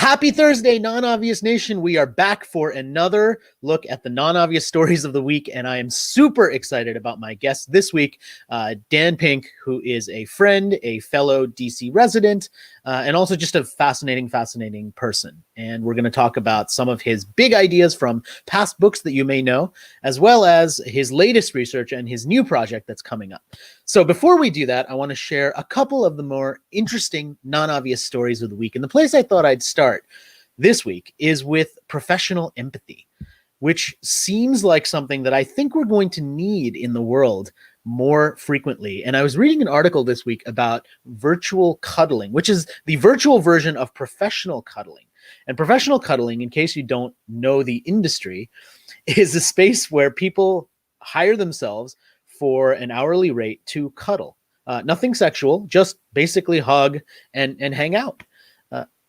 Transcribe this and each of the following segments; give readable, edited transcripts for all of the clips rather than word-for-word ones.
Happy Thursday, Non-Obvious Nation. We are back for another look at the non-obvious stories of the week, and I am super excited about my guest this week, Dan Pink, who is a friend, a fellow DC resident, and also just a fascinating person. And we're going to talk about some of his big ideas from past books that you may know, as well as his latest research and his new project that's coming up. So before we do that, I want to share a couple of the more interesting non-obvious stories of the week. And the place I thought I'd start this week is with professional empathy, which seems like something that I think we're going to need in the world more frequently. And I was reading an article this week about virtual cuddling, which is the virtual version of professional cuddling. And professional cuddling, in case you don't know the industry, is a space where people hire themselves for an hourly rate to cuddle. Nothing sexual, just basically hug and hang out.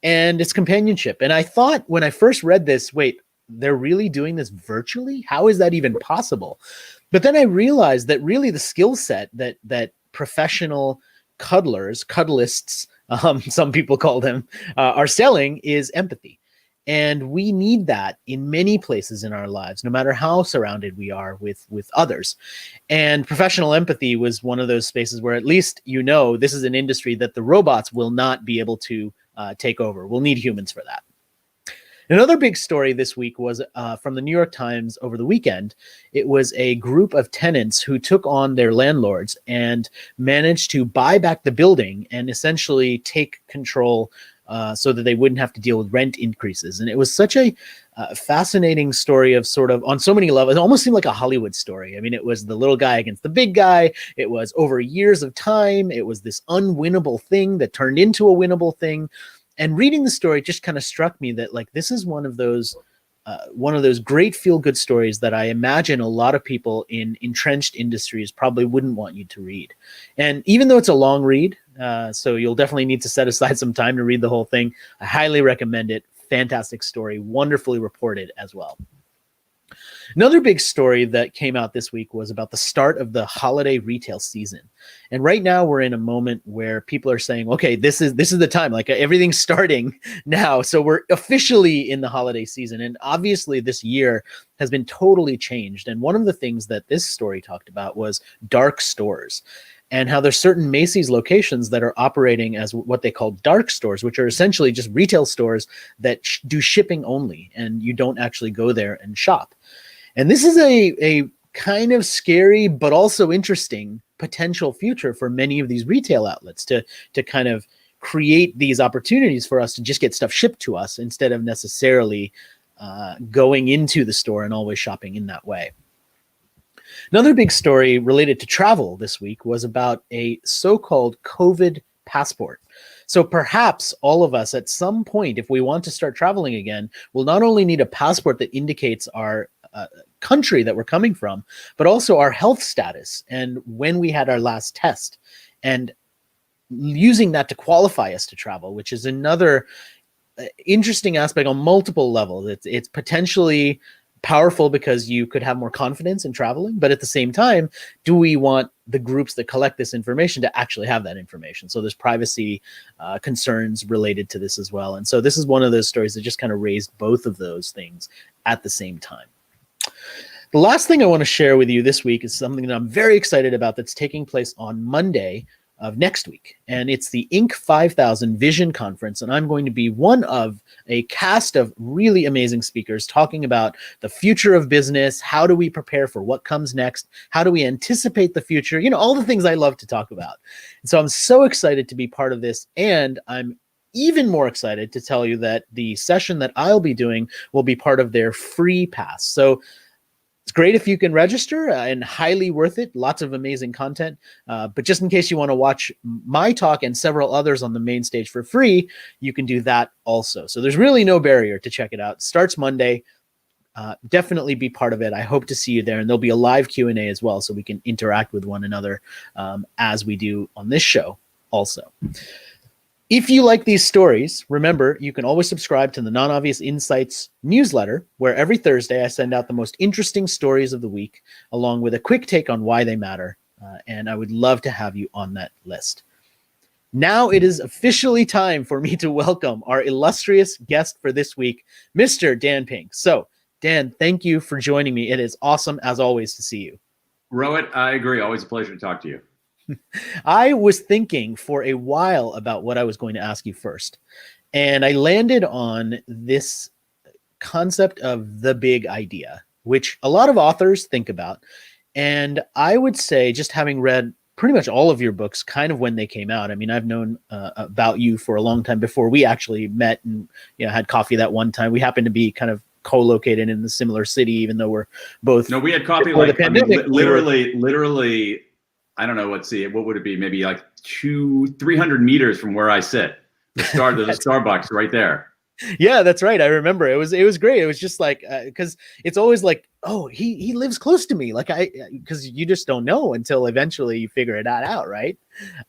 And it's companionship. And I thought when I first read this, wait, they're really doing this virtually? How is that even possible? But then I realized that really the skill set that professional cuddlists, some people call them, are selling is empathy. And we need that in many places in our lives, no matter how surrounded we are with others. And professional empathy was one of those spaces where at least this is an industry that the robots will not be able to take over. We'll need humans for that. Another big story this week was from the New York Times over the weekend. It was a group of tenants who took on their landlords and managed to buy back the building and essentially take control so that they wouldn't have to deal with rent increases. And it was such a fascinating story of sort of on so many levels. It almost seemed like a Hollywood story. I mean, it was the little guy against the big guy. It was over years of time. It was this unwinnable thing that turned into a winnable thing. And reading the story just kind of struck me that this is one of those great feel-good stories that I imagine a lot of people in entrenched industries probably wouldn't want you to read. And even though it's a long read, so you'll definitely need to set aside some time to read the whole thing, I highly recommend it. Fantastic story, wonderfully reported as well. Another big story that came out this week was about the start of the holiday retail season. And right now we're in a moment where people are saying, okay, this is the time, everything's starting now. So we're officially in the holiday season. And obviously this year has been totally changed. And one of the things that this story talked about was dark stores, and how there's certain Macy's locations that are operating as what they call dark stores, which are essentially just retail stores that do shipping only, and you don't actually go there and shop. And this is a kind of scary, but also interesting potential future for many of these retail outlets to kind of create these opportunities for us to just get stuff shipped to us instead of necessarily going into the store and always shopping in that way. Another big story related to travel this week was about a so-called COVID passport. So perhaps all of us at some point, if we want to start traveling again, will not only need a passport that indicates our country that we're coming from, but also our health status and when we had our last test, and using that to qualify us to travel, which is another interesting aspect on multiple levels. It's potentially powerful because you could have more confidence in traveling, but at the same time, do we want the groups that collect this information to actually have that information? So there's privacy concerns related to this as well. And so this is one of those stories that just kind of raised both of those things at the same time. The last thing I want to share with you this week is something that I'm very excited about that's taking place on Monday of next week. And it's the Inc. 5000 Vision Conference. And I'm going to be one of a cast of really amazing speakers talking about the future of business. How do we prepare for what comes next? How do we anticipate the future? All the things I love to talk about. And so I'm so excited to be part of this. And I'm even more excited to tell you that the session that I'll be doing will be part of their free pass. So it's great if you can register, and highly worth it. Lots of amazing content. But just in case you want to watch my talk and several others on the main stage for free, you can do that also. So there's really no barrier to check it out. It starts Monday. Definitely be part of it. I hope to see you there. And there'll be a live Q&A as well, so we can interact with one another as we do on this show also. If you like these stories, remember, you can always subscribe to the Non-Obvious Insights newsletter, where every Thursday I send out the most interesting stories of the week, along with a quick take on why they matter. And I would love to have you on that list. Now it is officially time for me to welcome our illustrious guest for this week, Mr. Dan Pink. So, Dan, thank you for joining me. It is awesome, as always, to see you. Rohit, I agree. Always a pleasure to talk to you. I was thinking for a while about what I was going to ask you first, and I landed on this concept of the big idea, which a lot of authors think about. And I would say, just having read pretty much all of your books kind of when they came out. I mean, I've known about you for a long time before we actually met and had coffee that one time. We happened to be kind of co-located in the similar city, even though we're both. No, we had coffee like literally. I don't know. Let's see. What would it be? Maybe like 300 meters from where I sit. There's a Starbucks right there. Yeah, that's right. I remember it was great. It was just like, because it's always like, oh, he lives close to me. Like because you just don't know until eventually you figure it out. Right.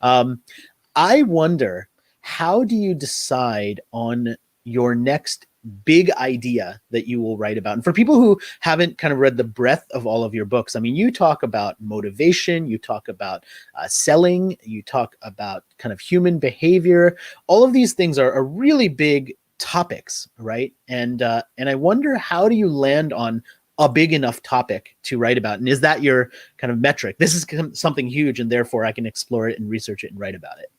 I wonder, how do you decide on your next big idea that you will write about? And for people who haven't kind of read the breadth of all of your books, I mean, you talk about motivation, you talk about selling, you talk about kind of human behavior. All of these things are really big topics, right? And I wonder, how do you land on a big enough topic to write about? And is that your kind of metric? This is something huge, and therefore I can explore it and research it and write about it.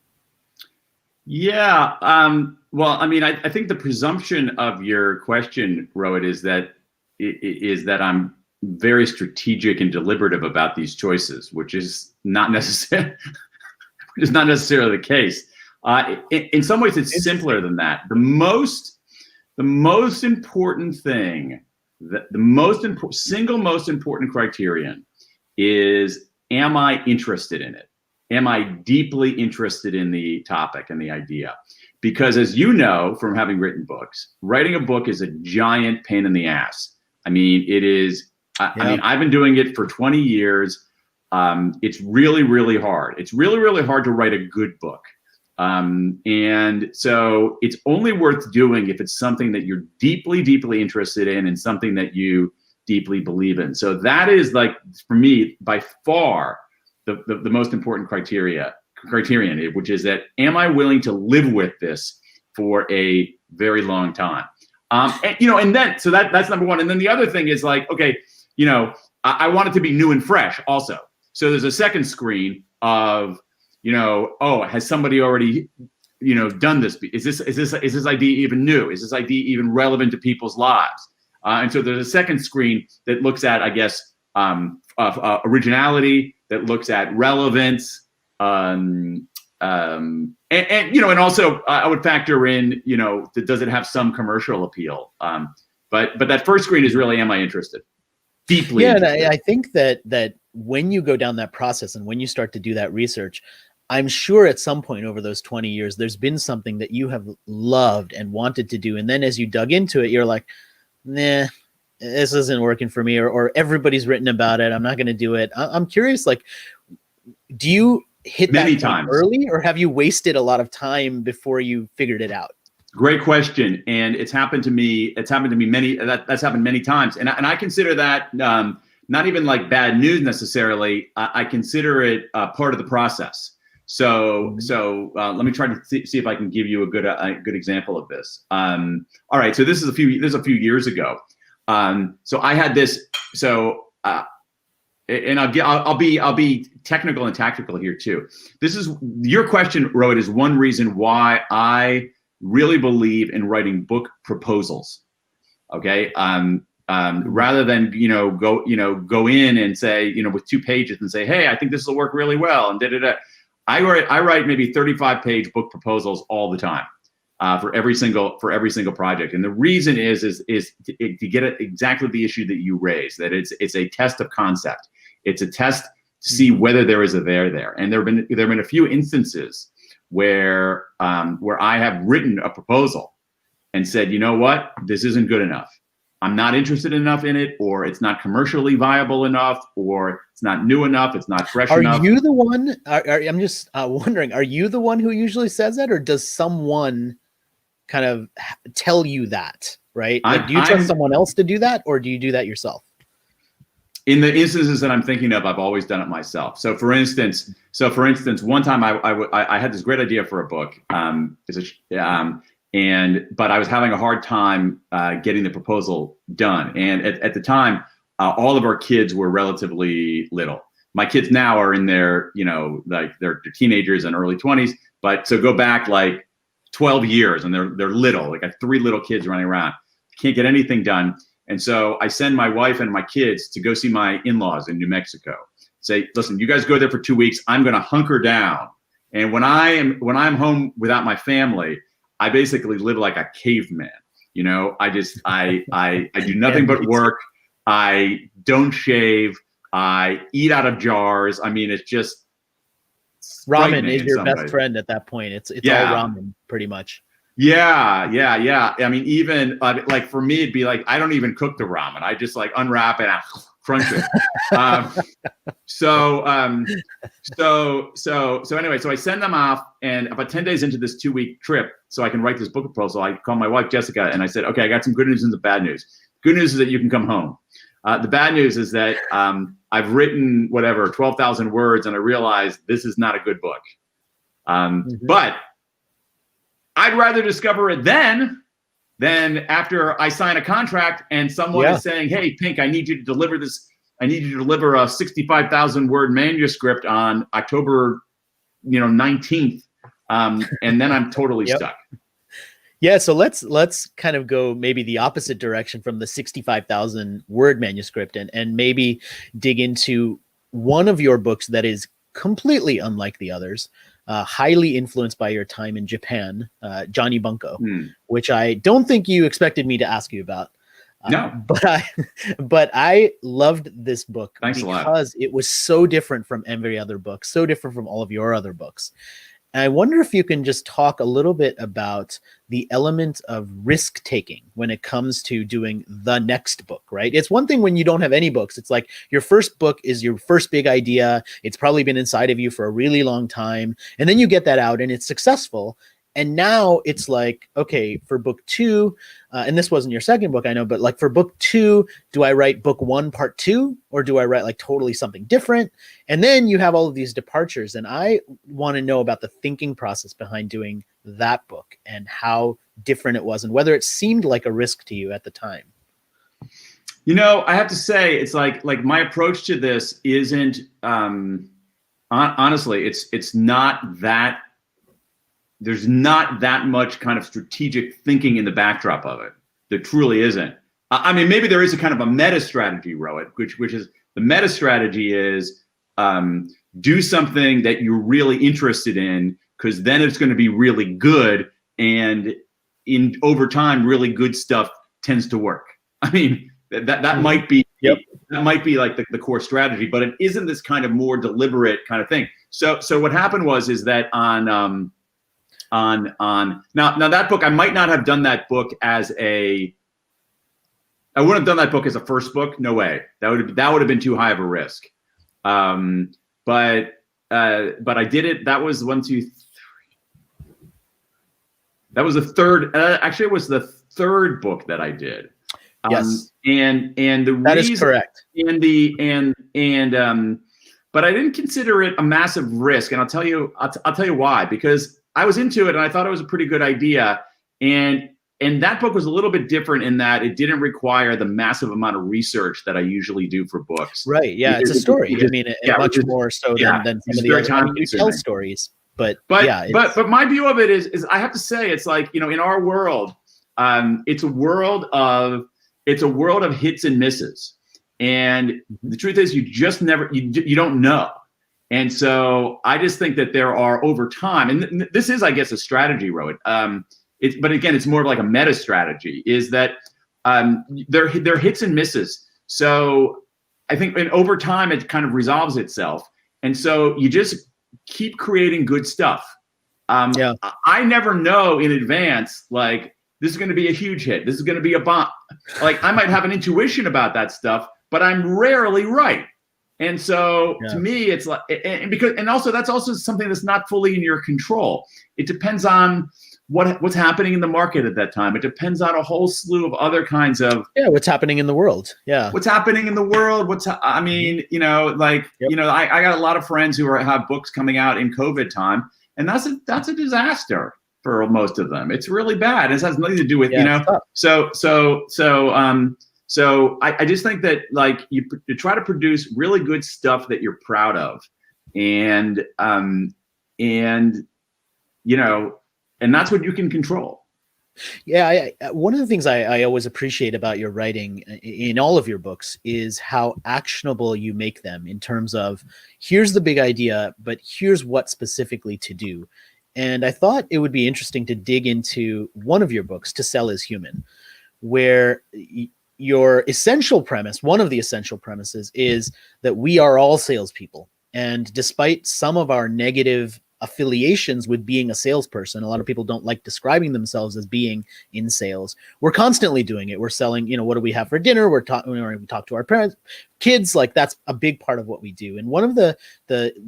Yeah. Well, I mean, I think the presumption of your question, Rohit, is that I'm very strategic and deliberative about these choices, which is not necessarily the case. In some ways, it's simpler than that. The most important thing, single most important criterion is, am I interested in it? Am I deeply interested in the topic and the idea? Because as you know from having written books, writing a book is a giant pain in the ass. I mean, it is. I mean, I've been doing it for 20 years. It's really, really hard. It's really, really hard to write a good book. And so it's only worth doing if it's something that you're deeply, deeply interested in and something that you deeply believe in. So that is, like, for me, by far the most important criterion, which is that, am I willing to live with this for a very long time? And then, so that's number one. And then the other thing is, like, okay, I want it to be new and fresh also. So there's a second screen of, oh, has somebody already, done this? Is this idea even new? Is this idea even relevant to people's lives? And so there's a second screen that looks at, I guess, originality, that looks at relevance, and also I would factor in, does it have some commercial appeal? But that first screen is really, am I interested? Deeply interested. And I think that when you go down that process and when you start to do that research, I'm sure at some point over those 20 years, there's been something that you have loved and wanted to do. And then as you dug into it, you're like, nah, this isn't working for me, or everybody's written about it, I'm not going to do it. I'm curious, like, do you hit many that times early, or have you wasted a lot of time before you figured it out? Great question. And it's happened to me. That's happened many times. And I consider that not even like bad news necessarily. I consider it part of the process. So let me try to see if I can give you a good example of this. All right. So this is a few years ago. So I had this. And I'll be technical and tactical here too. This is your question, Rohit, is one reason why I really believe in writing book proposals. Okay. Rather than go in and say, with 2 pages and say, hey, I think this will work really well, and I write maybe 35-page book proposals all the time. For every single project. And the reason is to get at exactly the issue that you raised, that it's a test of concept. It's a test to see whether there is a there. And there have been a few instances where I have written a proposal and said, you know what, this isn't good enough. I'm not interested enough in it, or it's not commercially viable enough, or it's not new enough, it's not fresh enough. Are you the one? I'm just wondering, are you the one who usually says that, or does someone kind of tell you that, right? Like, do you trust someone else to do that, or do you do that yourself? In the instances that I'm thinking of, I've always done it myself. So for instance, one time I had this great idea for a book, but I was having a hard time getting the proposal done. And at the time, all of our kids were relatively little. My kids now are in their, like they're teenagers and early 20s. But so go back like 12 years and they're little. Like I have 3 little kids running around. Can't get anything done. And so I send my wife and my kids to go see my in-laws in New Mexico. Say, listen, you guys go there for 2 weeks. I'm going to hunker down. And when I'm home without my family, I basically live like a caveman. I do nothing but work. I don't shave. I eat out of jars. I mean, it's just ramen is your best friend at that point. It's all ramen pretty much. Yeah. I mean, even like for me, it'd be like, I don't even cook the ramen. I just like unwrap it and crunch it. So anyway, so I send them off, and about 10 days into this 2-week trip, so I can write this book proposal, I call my wife, Jessica, and I said, okay, I got some good news and some bad news. Good news is that you can come home. The bad news is that I've written 12,000 words, and I realized this is not a good book. But I'd rather discover it then than after I sign a contract and someone is saying, hey, Pink, I need you to deliver this. I need you to deliver a 65,000 word manuscript on October 19th. And then I'm totally stuck. Yeah, so let's kind of go maybe the opposite direction from the 65,000 word manuscript and maybe dig into one of your books that is completely unlike the others, highly influenced by your time in Japan, Johnny Bunko, which I don't think you expected me to ask you about. No, but I loved this book. Thanks a lot. Because it was so different from every other book, so different from all of your other books. And I wonder if you can just talk a little bit about the element of risk taking when it comes to doing the next book, right? It's one thing when you don't have any books. It's like your first book is your first big idea. It's probably been inside of you for a really long time. And then you get that out and it's successful. And now it's like, okay, for book 2, and this wasn't your second book, I know, but like for book 2, do I write book 1, part 2, or do I write like totally something different? And then you have all of these departures. And I want to know about the thinking process behind doing that book and how different it was and whether it seemed like a risk to you at the time. I have to say, it's like my approach to this isn't, honestly, it's not that. There's not that much kind of strategic thinking in the backdrop of it. There truly isn't. I mean, maybe there is a kind of a meta strategy, Rohit, which is the meta strategy is do something that you're really interested in, because then it's going to be really good, and over time, really good stuff tends to work. I mean, that might be that might be like the core strategy, but it isn't this kind of more deliberate kind of thing. So what happened is that on that book, I might not have done that book I wouldn't have done that book as a first book. No way. That would have been too high of a risk. But I did it. That was 1, 2, 3. That was the third. Actually, it was the third book that I did. Yes. And the that reason, is correct. But I didn't consider it a massive risk, and I'll tell you why. Because I was into it and I thought it was a pretty good idea. And that book was a little bit different in that it didn't require the massive amount of research that I usually do for books. Right. Yeah. It's a story. I mean, much more so than some of the other. I mean, you tell stories, but my view of it is I have to say, it's like, in our world, it's a world of hits and misses. And the truth is, you just never, you don't know. And so I just think that there are, over time, and this is, I guess, a strategy, Rohit. But again, it's more of like a meta strategy, is that there are hits and misses. So I think, and over time, it kind of resolves itself. And so you just keep creating good stuff. I never know in advance, like, this is going to be a huge hit. This is going to be a bomb. Like, I might have an intuition about that stuff, but I'm rarely right. And so to me, it's like, and also that's also something that's not fully in your control. It depends on what's happening in the market at that time. It depends on a whole slew of other kinds of what's happening in the world. Yeah. What's happening in the world. I mean, you know, like, Yep. you know, I got a lot of friends who have books coming out in COVID time, and that's a disaster for most of them. It's really bad. It has nothing to do with, you know, so I just think that, like, you try to produce really good stuff that you're proud of, and you know, and that's what you can control. Yeah, one of the things I always appreciate about your writing in all of your books is how actionable you make them, in terms of, here's the big idea, but here's what specifically to do. And I thought it would be interesting to dig into one of your books, To Sell is Human, where your essential premise, one of the essential premises, is that we are all salespeople. And despite some of our negative affiliations with being a salesperson, a lot of people don't like describing themselves as being in sales. We're constantly doing it. We're selling, you know, what do we have for dinner? We talk to our parents, kids. Like, that's a big part of what we do. And one of the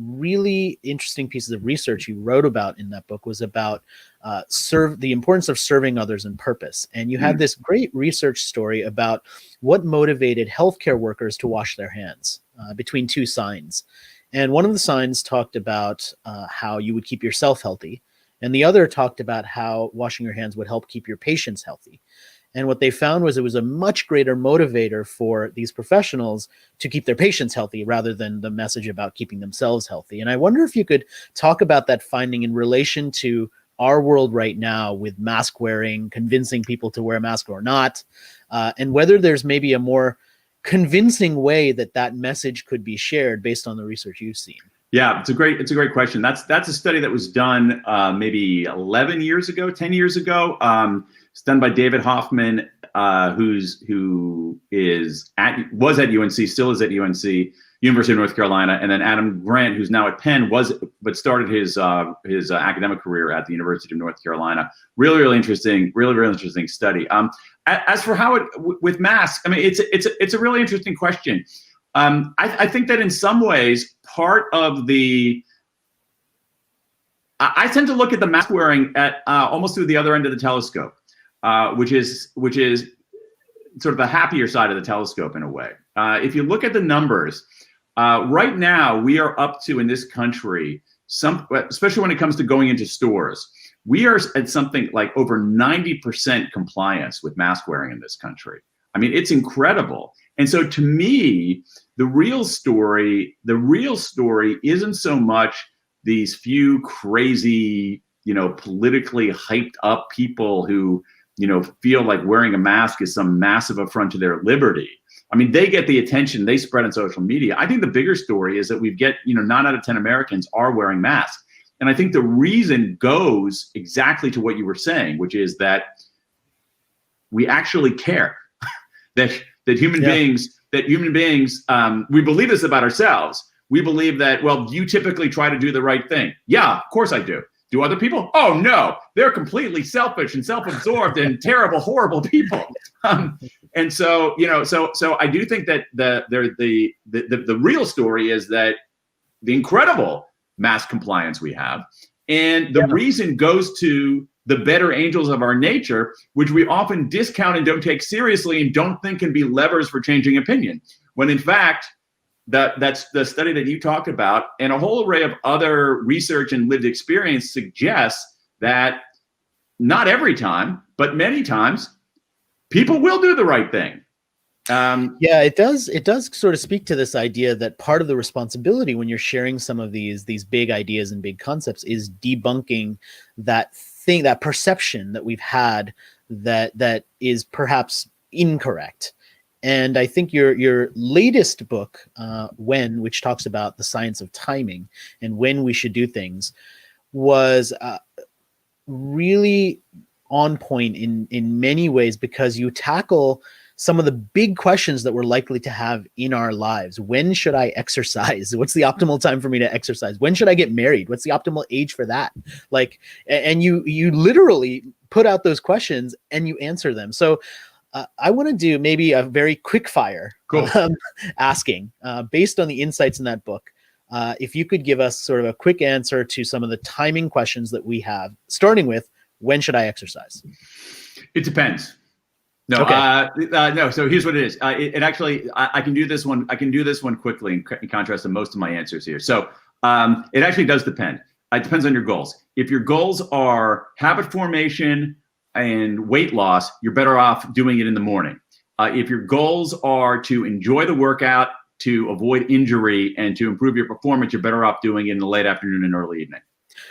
really interesting pieces of research you wrote about in that book was about the importance of serving others in purpose. And you had this great research story about what motivated healthcare workers to wash their hands between two signs. And one of the signs talked about how you would keep yourself healthy, and the other talked about how washing your hands would help keep your patients healthy. And what they found was it was a much greater motivator for these professionals to keep their patients healthy, rather than the message about keeping themselves healthy. And I wonder if you could talk about that finding in relation to our world right now, with mask wearing, convincing people to wear a mask or not, and whether there's maybe a more convincing way that message could be shared based on the research you've seen. Yeah, it's a great question. That's a study that was done maybe 10 years ago. It's done by David Hoffman, who was at UNC, still is at UNC, University of North Carolina, and then Adam Grant, who's now at Penn, but started his academic career at the University of North Carolina. Really interesting study. As for how with masks, I mean, it's a really interesting question. I think that in some ways, part of I tend to look at the mask wearing at almost through the other end of the telescope, which is sort of the happier side of the telescope in a way. If you look at the numbers, right now we are up to, in this country, especially when it comes to going into stores, we are at something like over 90% compliance with mask wearing in this country. I mean, it's incredible. And so to me, the real story isn't so much these few crazy, you know, politically hyped up people who, you know, feel like wearing a mask is some massive affront to their liberty. I mean, they get the attention they spread on social media. I think the bigger story is that we get, you know, 9 out of 10 Americans are wearing masks. And I think the reason goes exactly to what you were saying, which is that we actually care that human beings, we believe this about ourselves. We believe that, well, you typically try to do the right thing. Yeah, of course I do. Do other people? Oh no, they're completely selfish and self-absorbed and terrible, horrible people. And so, you know, so I do think that the real story is that the incredible mask compliance we have, and the reason goes to the better angels of our nature, which we often discount and don't take seriously and don't think can be levers for changing opinion. When in fact, that's the study that you talked about, and a whole array of other research and lived experience suggests that not every time, but many times, people will do the right thing. Yeah, it does sort of speak to this idea that part of the responsibility when you're sharing some of these big ideas and big concepts is debunking that thing, that perception that we've had that is perhaps incorrect. And I think your latest book, When, which talks about the science of timing and when we should do things, was really on point in many ways, because you tackle some of the big questions that we're likely to have in our lives. When should I exercise? What's the optimal time for me to exercise? When should I get married? What's the optimal age for that? Like, and you literally put out those questions and you answer them. So I want to do maybe a very quick fire asking based on the insights in that book. If you could give us sort of a quick answer to some of the timing questions that we have, starting with, when should I exercise? It depends. No, Okay. no. So here's what it is. It actually, I can do this one. I can do this one quickly in contrast to most of my answers here. So it actually does depend. It depends on your goals. If your goals are habit formation and weight loss, you're better off doing it in the morning. If your goals are to enjoy the workout, to avoid injury, and to improve your performance, you're better off doing it in the late afternoon and early evening.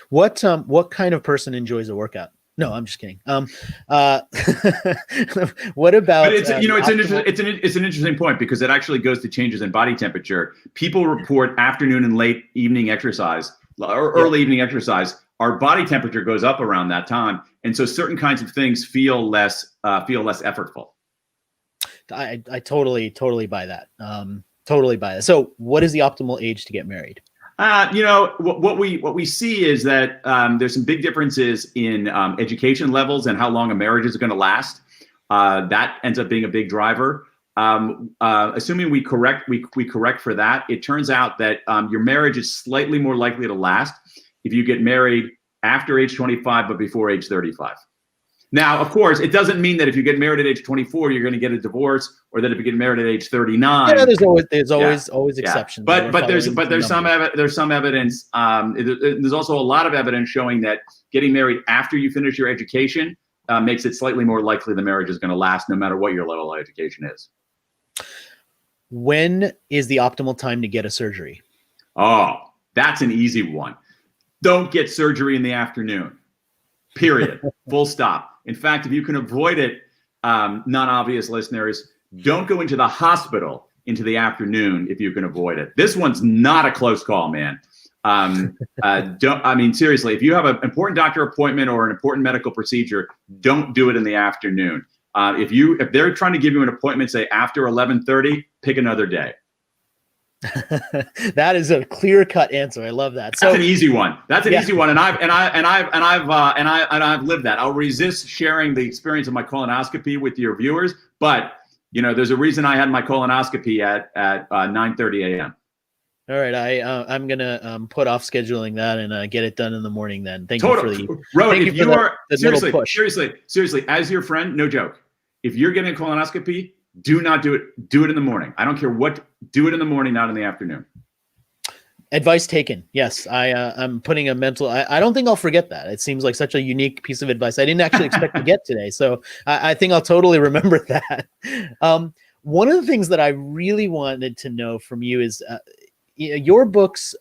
What kind of person enjoys a workout? No, I'm just kidding. What about? But it's it's an interesting point because it actually goes to changes in body temperature. People report afternoon and late evening exercise or early evening exercise. Our body temperature goes up around that time, and so certain kinds of things feel less effortful. I totally buy that. Totally buy that. So, what is the optimal age to get married? What we see is that there's some big differences in education levels and how long a marriage is going to last. That ends up being a big driver. Assuming we correct for that, it turns out that your marriage is slightly more likely to last if you get married after age 25 but before age 35. Now, of course, it doesn't mean that if you get married at age 24, you're going to get a divorce, or that if you get married at age 39. Yeah, there's always exceptions. But there's some evidence. There's also a lot of evidence showing that getting married after you finish your education makes it slightly more likely the marriage is going to last, no matter what your level of education is. When is the optimal time to get a surgery? Oh, that's an easy one. Don't get surgery in the afternoon. Period. Full stop. In fact, if you can avoid it, non-obvious listeners, don't go into the hospital into the afternoon if you can avoid it. This one's not a close call, man. Seriously, if you have an important doctor appointment or an important medical procedure, don't do it in the afternoon. If they're trying to give you an appointment, say after 11:30, pick another day. That is a clear-cut answer. I love that. That's an easy one. That's an easy one, and I've lived that. I'll resist sharing the experience of my colonoscopy with your viewers, but there's a reason I had my colonoscopy at 9:30 a.m. All right, I'm gonna put off scheduling that and get it done in the morning. Then thank you for the seriously, as your friend, no joke. If you're getting a colonoscopy, do not do it. Do it in the morning. I don't care what. Do it in the morning, not in the afternoon. Advice taken. Yes, I'm putting a mental. I don't think I'll forget that. It seems like such a unique piece of advice I didn't actually expect to get today. So I think I'll totally remember that. One of the things that I really wanted to know from you is your books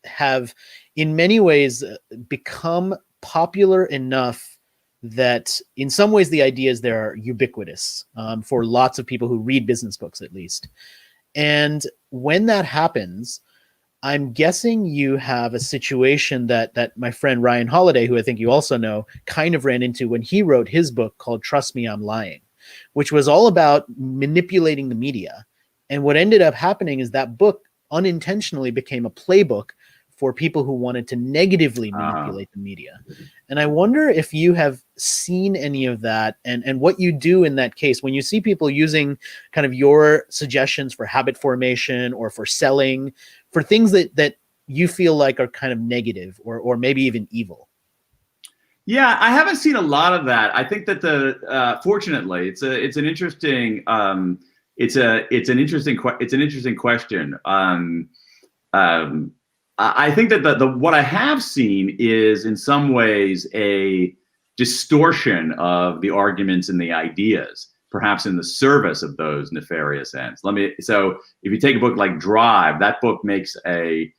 have, in many ways, become popular enough that in some ways the ideas there are ubiquitous for lots of people who read business books, at least. And when that happens, I'm guessing you have a situation that my friend Ryan Holiday, who I think you also know, kind of ran into when he wrote his book called Trust Me, I'm Lying, which was all about manipulating the media. And what ended up happening is that book unintentionally became a playbook for people who wanted to negatively manipulate the media. And I wonder if you have seen any of that and what you do in that case when you see people using kind of your suggestions for habit formation or for selling, for things that you feel like are kind of negative or maybe even evil. Yeah, I haven't seen a lot of that. I think that fortunately, it's an interesting question. I think that what I have seen is in some ways a distortion of the arguments and the ideas, perhaps in the service of those nefarious ends. So if you take a book like Drive, that book makes an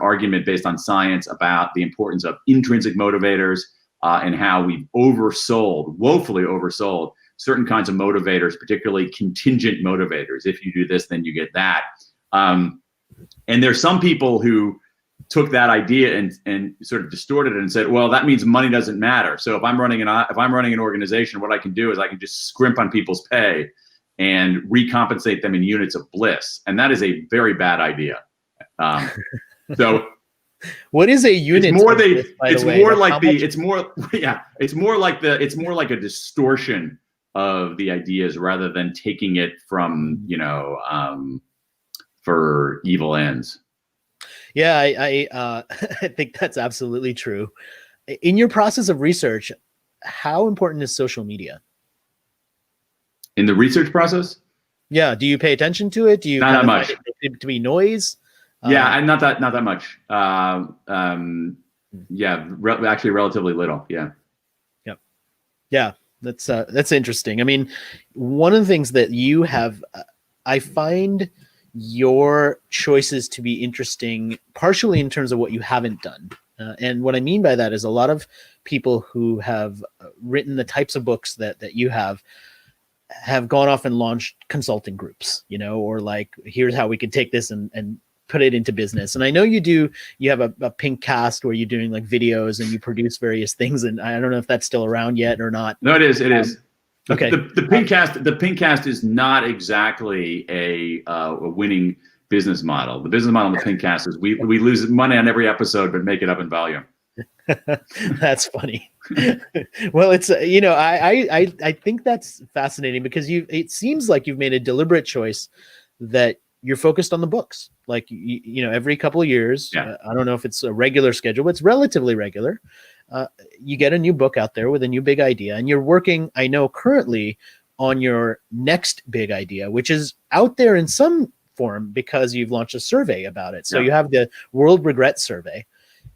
argument based on science about the importance of intrinsic motivators and how we've woefully oversold certain kinds of motivators, particularly contingent motivators. If you do this, then you get that. And there's some people who took that idea and sort of distorted it and said, well, that means money doesn't matter. So if I'm running an organization, what I can do is I can just scrimp on people's pay and recompensate them in units of bliss. And that is a very bad idea. So what is a unit? It's more like a distortion of the ideas rather than taking it from, for evil ends. Yeah, I think that's absolutely true. in your process of research, how important is social media? In the research process? Yeah. Do you pay attention to it? Do you Not kind that of much. find it to be noise? Yeah, and not that much. Yeah, actually relatively little. Yeah. Yep. Yeah. That's interesting. I mean, one of the things that you have, I find your choices to be interesting, partially in terms of what you haven't done. And what I mean by that is a lot of people who have written the types of books that you have gone off and launched consulting groups, or like, here's how we could take this and put it into business. And I know you have a pink cast where you're doing like videos and you produce various things. And I don't know if that's still around yet or not. No, it is. It is. Okay. The pink cast is not exactly a winning business model. The business model of the pink cast is we lose money on every episode, but make it up in volume. That's funny. Well, it's I think that's fascinating because it seems like you've made a deliberate choice that you're focused on the books. Like every couple of years, Yeah. I don't know if it's a regular schedule, but it's relatively regular. You get a new book out there with a new big idea, and you're working, I know, currently on your next big idea, which is out there in some form because you've launched a survey about it. So you have the World Regret Survey,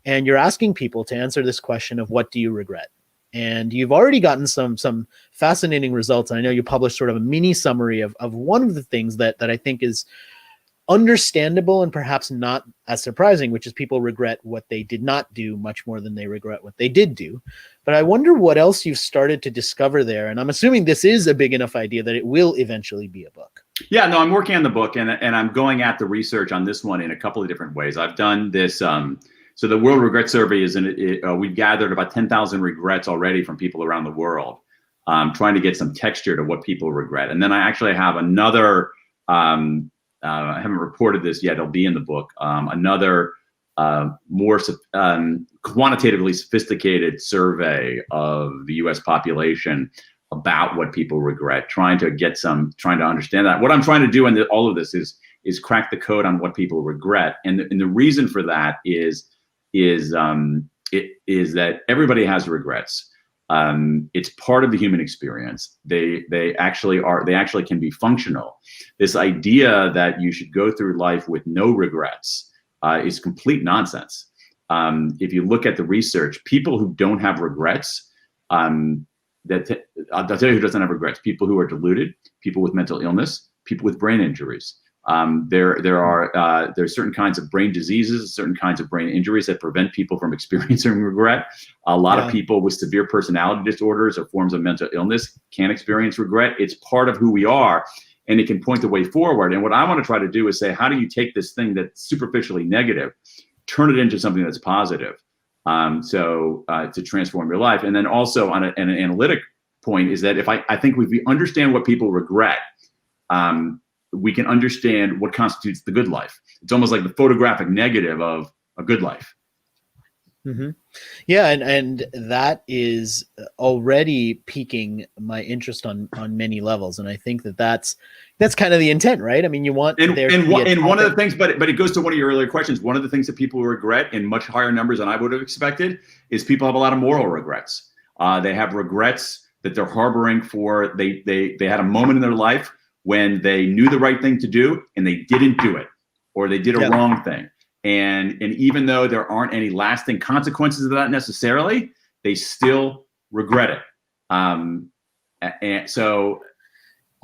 and you're asking people to answer this question of what do you regret? And you've already gotten some fascinating results. And I know you published sort of a mini summary of one of the things that I think is understandable and perhaps not as surprising, which is people regret what they did not do much more than they regret what they did do. But I wonder what else you've started to discover there. And I'm assuming this is a big enough idea that it will eventually be a book. Yeah, no, I'm working on the book, and I'm going at the research on this one in a couple of different ways. I've done this. So the World Regret Survey we've gathered about 10,000 regrets already from people around the world, trying to get some texture to what people regret. And then I actually have another. I haven't reported this yet. It'll be in the book. Another more quantitatively sophisticated survey of the U.S. population about what people regret, trying to understand that. What I'm trying to do in all of this is crack the code on what people regret, and the reason for that is that everybody has regrets. It's part of the human experience. They actually can be functional. This idea that you should go through life with no regrets is complete nonsense. If you look at the research, people who don't have regrets, I'll tell you who doesn't have regrets: people who are deluded, people with mental illness, people with brain injuries. There's certain kinds of brain diseases, certain kinds of brain injuries that prevent people from experiencing regret. A lot of people with severe personality disorders or forms of mental illness can experience regret. It's part of who we are, and it can point the way forward. And what I want to try to do is say, how do you take this thing that's superficially negative, turn it into something that's positive, to transform your life? And then also on an analytic point is that if I think if we understand what people regret, we can understand what constitutes the good life. It's almost like the photographic negative of a good life. Mm-hmm. Yeah, and that is already piquing my interest on many levels, and I think that's kind of the intent, right? I mean, you want one of the things, but it goes to one of your earlier questions. One of the things that people regret in much higher numbers than I would have expected is people have a lot of moral regrets. They have regrets that they're harboring for they had a moment in their life when they knew the right thing to do and they didn't do it, or they did a wrong thing. And even though there aren't any lasting consequences of that necessarily, they still regret it. And so,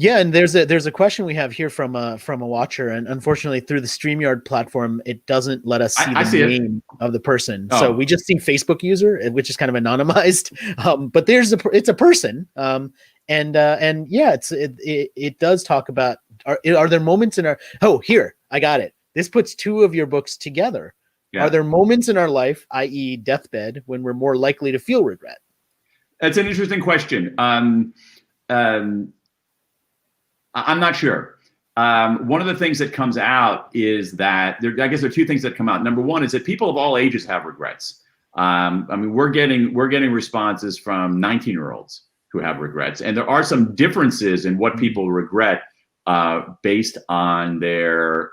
yeah, and there's a question we have here from a watcher, and unfortunately through the StreamYard platform, it doesn't let us see the name of the person. So we just see Facebook user, which is kind of anonymized. But it's a person. And yeah, it does talk about, are there moments in our, here, I got it. This puts two of your books together. Yeah. Are there moments in our life, i.e. deathbed, when we're more likely to feel regret? That's an interesting question. I'm not sure. One of the things that comes out is that I guess there are two things that come out. Number one is that people of all ages have regrets. I mean, we're getting responses from 19-year-olds who have regrets, and there are some differences in what people regret based on their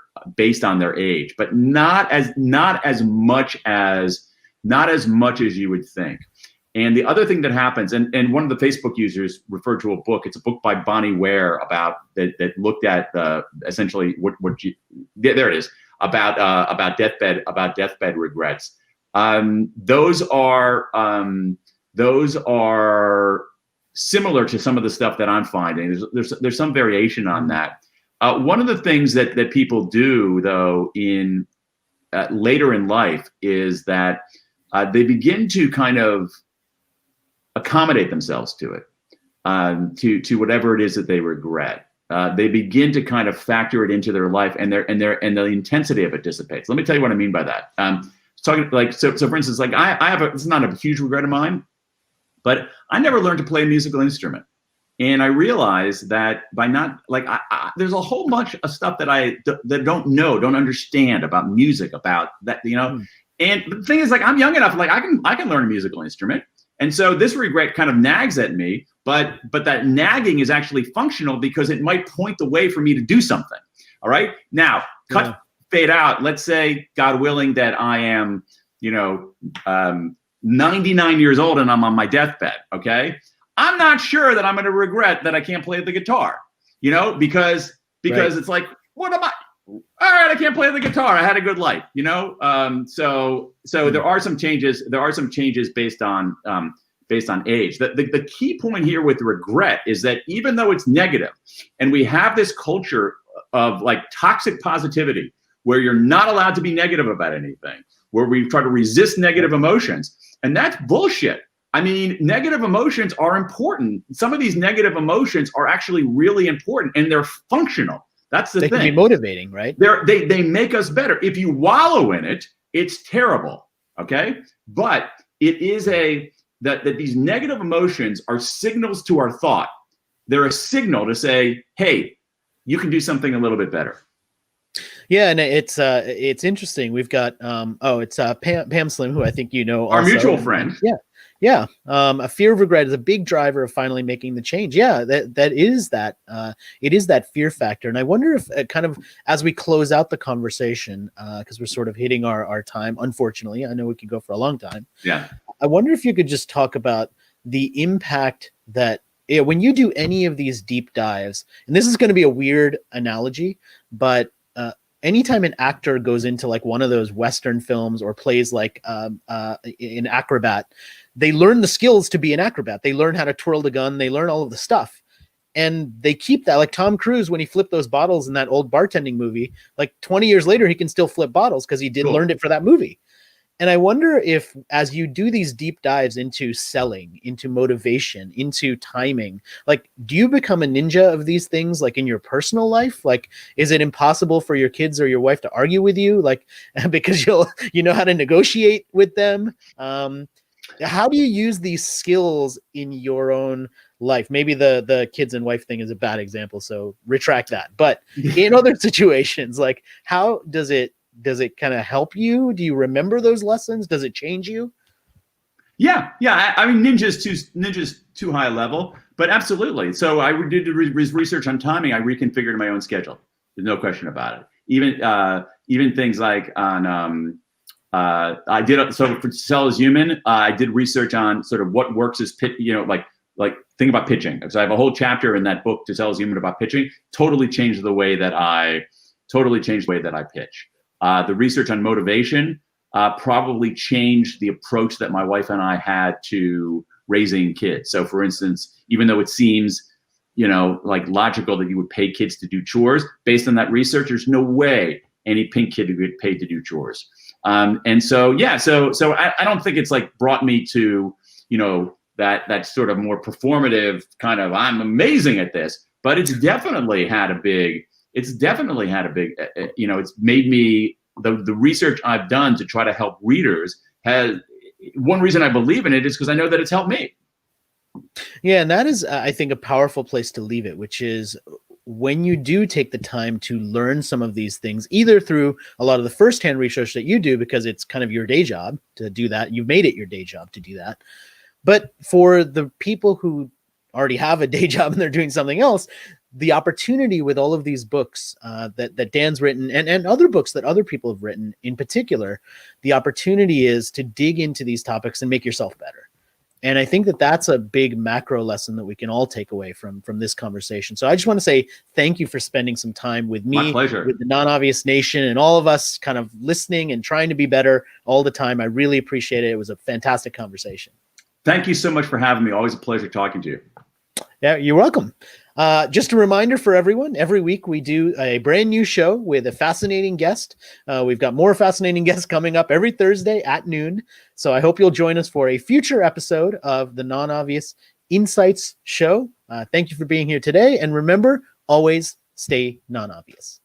age, but not as much as not as much as you would think. And the other thing that happens, and one of the Facebook users referred to a book. It's a book by Bonnie Ware that looked at essentially there it is about deathbed regrets. Those are similar to some of the stuff that I'm finding. There's some variation on that. One of the things that people do though in later in life is that they begin to kind of accommodate themselves to it, to whatever it is that they regret. They begin to kind of factor it into their life, and the intensity of it dissipates. Let me tell you what I mean by that. Talking like so for instance, like I have it's not a huge regret of mine, but I never learned to play a musical instrument. And I realized that by not like there's a whole bunch of stuff that I don't understand about music, about that, you know. And the thing is, like, I'm young enough, like I can learn a musical instrument. And so this regret kind of nags at me, but that nagging is actually functional because it might point the way for me to do something. All right. Now, fade out. Let's say, God willing, that I am, 99 years old and I'm on my deathbed. Okay. I'm not sure that I'm going to regret that I can't play the guitar, because it's like, what am I? All right, I can't play the guitar. I had a good life, So there are some changes. There are some changes based on age. The key point here with regret is that even though it's negative, and we have this culture of like toxic positivity, where you're not allowed to be negative about anything, where we try to resist negative emotions, and that's bullshit. I mean, negative emotions are important. Some of these negative emotions are actually really important, and they're functional. That's the thing. They can be motivating, right? They make us better. If you wallow in it, it's terrible. Okay, but it is that these negative emotions are signals to our thought. They're a signal to say, hey, you can do something a little bit better. Yeah, and it's interesting. We've got it's Pam Slim, who I think our also. Mutual friend. Yeah. A fear of regret is a big driver of finally making the change. Yeah, it is that fear factor. And I wonder if kind of as we close out the conversation, because we're sort of hitting our time, unfortunately, I know we could go for a long time. Yeah. I wonder if you could just talk about the impact that when you do any of these deep dives, and this is going to be a weird analogy, but anytime an actor goes into like one of those Western films or plays like an acrobat, they learn the skills to be an acrobat. They learn how to twirl the gun. They learn all of the stuff. And they keep that, like Tom Cruise, when he flipped those bottles in that old bartending movie, like 20 years later, he can still flip bottles because he learned it for that movie. And I wonder if, as you do these deep dives into selling, into motivation, into timing, like, do you become a ninja of these things, like in your personal life? Like, is it impossible for your kids or your wife to argue with you? Like, because you know how to negotiate with them? How do you use these skills in your own life? Maybe the kids and wife thing is a bad example, so retract that. But in other situations, like, how does it kind of help you? Do you remember those lessons? Does it change you? Yeah. I mean, ninja's too high a level, but absolutely. So I did research on timing. I reconfigured my own schedule. There's no question about it. Even things like on I did so for Sell as Human. I did research on sort of what works as pitch. Like think about pitching. So I have a whole chapter in that book, To Sell as Human, about pitching. Totally changed the way that I pitch. The research on motivation probably changed the approach that my wife and I had to raising kids. So for instance, even though it seems, like logical that you would pay kids to do chores, based on that research, there's no way any pink kid would get paid to do chores. And so I don't think it's like brought me to, that sort of more performative kind of, I'm amazing at this, but it's definitely had a big, it's made me, the research I've done to try to help readers has, one reason I believe in it is because I know that it's helped me. Yeah. And that is, I think, a powerful place to leave it, which is when you do take the time to learn some of these things, either through a lot of the firsthand research that you do, because it's kind of your day job to do that. You've made it your day job to do that. But for the people who already have a day job and they're doing something else, the opportunity with all of these books that Dan's written and other books that other people have written in particular, the opportunity is to dig into these topics and make yourself better. And I think that that's a big macro lesson that we can all take away from this conversation. So I just want to say thank you for spending some time with me, My pleasure. with the Non-Obvious Nation, and all of us kind of listening and trying to be better all the time. I really appreciate it. It was a fantastic conversation. Thank you so much for having me. Always a pleasure talking to you. Yeah, you're welcome. Just a reminder for everyone, every week we do a brand new show with a fascinating guest. We've got more fascinating guests coming up every Thursday at noon. So I hope you'll join us for a future episode of the Non-Obvious Insights Show. Thank you for being here today. And remember, always stay non-obvious.